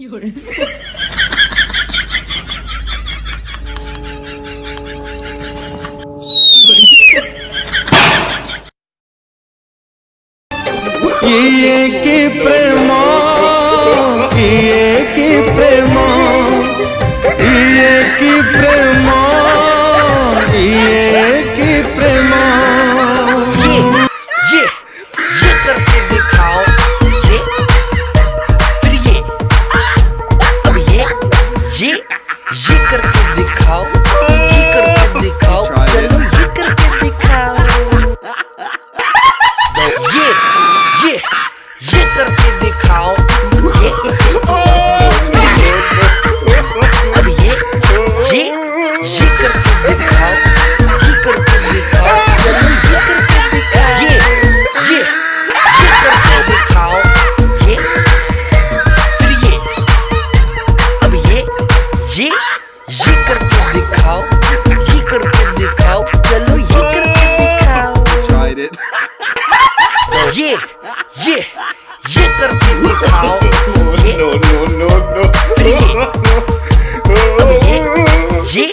有人。की प्रेम की प्रेम की प्रेम की प्रेम ये करके दिखाओ ये फिर ये अब ये करके दिखाओ ये करके दिखाओ चलो ये करके दिखाओ ये करके दिखाओ ये अब ये करके दिखाओ ये करके दिखाओ चलो ये करके दिखाओ ये करके दिखाओ ये फिर ये अब ये करके दिखाओ ये करके दिखाओ चलो ये करके दिखाओ Tried it. ये करके दिखाओ ये No. फिर ये अब ये